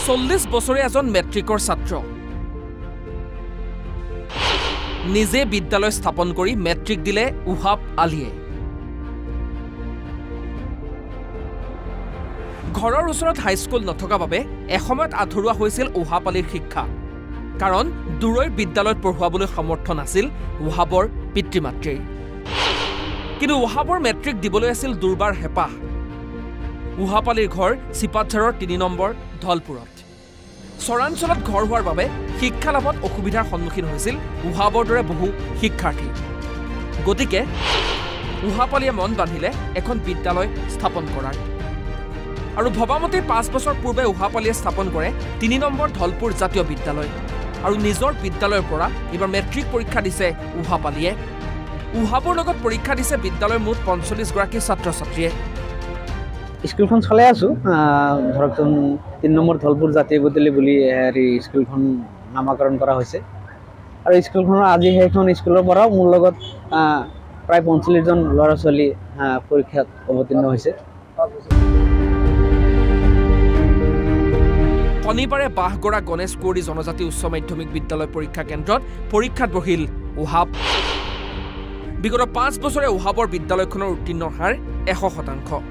40 বছৰীয়া এজন মেট্ৰিকৰ ছাত্ৰ নিজে বিদ্যালয় স্থাপন কৰি মেট্ৰিক দিলে উহাব আলীয়ে ঘৰৰ ওচৰত হাইস্কুল নথকা বাবে এসময়ত আধৰুৱা হৈছিল উহাব আলীৰ শিক্ষা কাৰণ দূৰৈৰ বিদ্যালয়ত পঢ়ুৱাবলৈ সমৰ্থন আছিল উহাবৰ পিতৃ-মাতৃৰ কিন্তু উহাবৰ মেট্ৰিক দিবলৈ আছিল দুৰ্বাৰ হেপাহ উহাব আলীৰ ঘৰ চিপাঝাৰৰ ৩ নম্বৰ ধলপুৰত চৰাঞ্চলত ঘৰ হোৱাৰ বাবে শিক্ষা লাভত অসুবিধাৰ সন্মুখীন হৈছিল উহাবৰ দৰে বহু শিক্ষাৰ্থী গতিকে উহাব আলীয়ে মন বান্ধিলে এখন বিদ্যালয় স্থাপন কৰাৰ আৰু ভবামতে 5 বছৰ পূৰ্বে উহাব আলীয়ে স্থাপন কৰে ৩ নম্বৰ ধলপুৰ জাতীয় বিদ্যালয় আৰু নিজৰ বিদ্যালয়ৰ পৰা এবাৰ মেট্ৰিক পৰীক্ষা দিছে উহাব আলীয়ে উহাবৰ লগত পৰীক্ষা দিছে বিদ্যালয়ৰ মুঠ ৪৫ গৰাকী ছাত্ৰ-ছাত্ৰীয়ে স্কুলখন চলাই আছো ধৰকচোন ৩ নম্বৰ ধলপুৰ জাতীয় বিদ্যালয় বুলি স্কুলখন নামাকৰণ কৰা হৈছে আৰু স্কুলখনৰ আজি সেইখন স্কুলৰ পৰা মোৰ লগত প্ৰায় ৪৫ জন ল'ৰা-ছোৱালী পৰীক্ষাত অৱতীৰ্ণ হৈছে শনিবাৰে বাহগৰা গণেশ কুঁৱৰী জনজাতি উচ্চ মাধ্যমিক বিদ্যালয় পৰীক্ষা কেন্দ্ৰত পৰীক্ষাত বহিল উহাব বিগত 5 বছৰে উহাবৰ বিদ্যালয়খনৰ উত্তীৰ্ণৰ হাৰ ১০০%।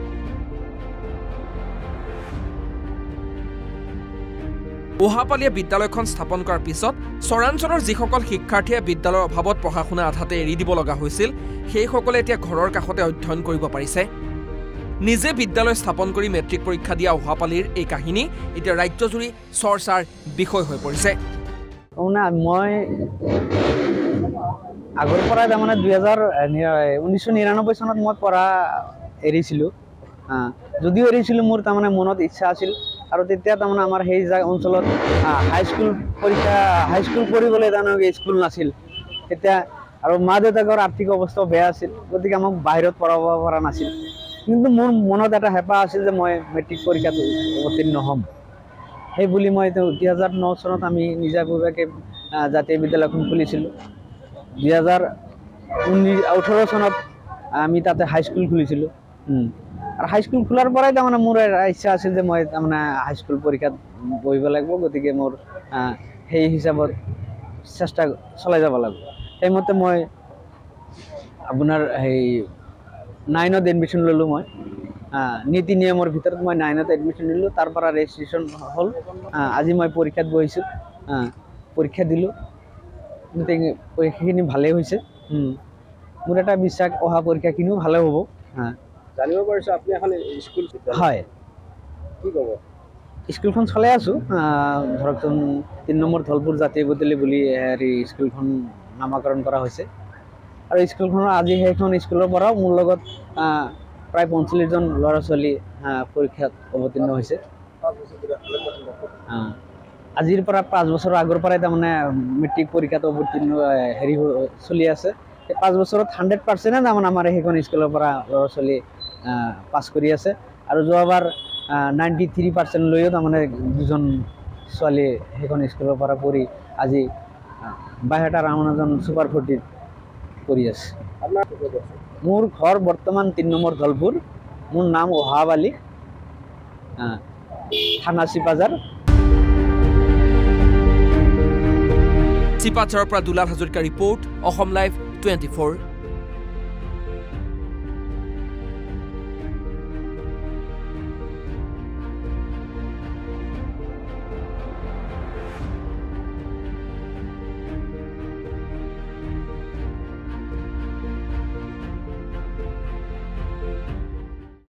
উহাব আলীয়ে বিদ্যালয়খন স্থাপন কৰাৰ পিছত চৰাঞ্চলৰ যিসকল শিক্ষাৰ্থীয়ে বিদ্যালয়ৰ অভাৱত পঢ়া শুনা আধাতে এৰি দিব লগা হৈছিল সেইসকলে এতিয়া ঘৰৰ কাষতে অধ্যয়ন কৰিব পাৰিছে নিজে বিদ্যালয় স্থাপন কৰি মেট্ৰিক পৰীক্ষা দিয়া উহাব আলীৰ এই কাহিনী এতিয়া ৰাজ্যজুৰি চৰ্চাৰ বিষয় হৈ পৰিছে মই আগৰ পৰাই তাৰমানে 1999 চনত মই পঢ়া এৰিছিলোঁ যদিও এৰিছিলোঁ মোৰ তাৰমানে মনত ইচ্ছা আছিল আৰু তেতিয়া তাৰমানে আমাৰ সেই অঞ্চলত হাইস্কুল পঢ়িবলৈ তাৰমানে স্কুল নাছিল তেতিয়া আৰু মা দেউতাকৰ আৰ্থিক অৱস্থা বেয়া আছিল গতিকে আমাক বাহিৰত পঢ়াব পৰা নাছিল কিন্তু মোৰ মনত এটা হেঁপাহ আছিল যে মই মেট্ৰিক পৰীক্ষাত অৱতীৰ্ণ হ'ম সেই বুলি মই 2009 চনত আমি নিজাববীয়াকৈ জাতীয় বিদ্যালয়খন খুলিছিলোঁ 2018 চনত আমি তাতে হাইস্কুল খুলিছিলোঁ আৰু হাইস্কুল খোলাৰ পৰাই তাৰমানে মোৰ ইচ্ছা আছিল যে মই তাৰমানে হাইস্কুল পৰীক্ষাত বহিব লাগিব গতিকে মোৰ সেই হিচাপত চেষ্টা চলাই যাব লাগিব সেইমতে মই আপোনাৰ সেই 9ত এডমিশ্যন ল'লোঁ মই নীতি নিয়মৰ ভিতৰত মই 9ত এডমিশ্যন দিলোঁ তাৰ পৰা ৰেজিষ্ট্ৰেশ্যন হ'ল আজি মই পৰীক্ষাত বহিছোঁ পৰীক্ষা দিলোঁ গতিকে পৰীক্ষাখিনি ভালেই হৈছে মোৰ এটা বিশ্বাস অহা পৰীক্ষাখিনিও ভালে হ'ব জানিব পাৰিছোঁ আপুনি এখন স্কুল হয় কি ক'ব স্কুলখন চলাই আছোঁ ধৰকচোন ৩ নম্বৰ ধলপুৰ জাতীয় বিদ্যালয় বুলি স্কুলখন নামাকৰণ কৰা হৈছে আৰু স্কুলখনৰ আজি সেইখন স্কুলৰ পৰা মোৰ লগত প্ৰায় ৪৫ জন ল'ৰা-ছোৱালী পৰীক্ষাত অৱতীৰ্ণ হৈছে আজিৰ পৰা 5 বছৰৰ আগৰ পৰাই তাৰমানে মেট্ৰিক পৰীক্ষাত অৱতীৰ্ণ চলি আছে এই 5 বছৰত 100% তাৰমানে আমাৰ সেইখন স্কুলৰ পৰা ল'ৰা-ছোৱালী পাছ কৰি আছে আৰু যোৱাবাৰ 93% লৈও তাৰমানে 2জন ছোৱালী সেইখন স্কুলৰ পৰা পঢ়ি আজি বাইহাটা ৰামনাজন ছুপাৰ 40 কৰি আছে মোৰ ঘৰ বৰ্তমান 3 নম্বৰ ধলপুৰ মোৰ নাম উহাব আলী থানা চিপাঝাৰ চিপাঝাৰৰ পৰা দুলাল হাজৰিকাৰ ৰিপৰ্ট অসম লাইভ 24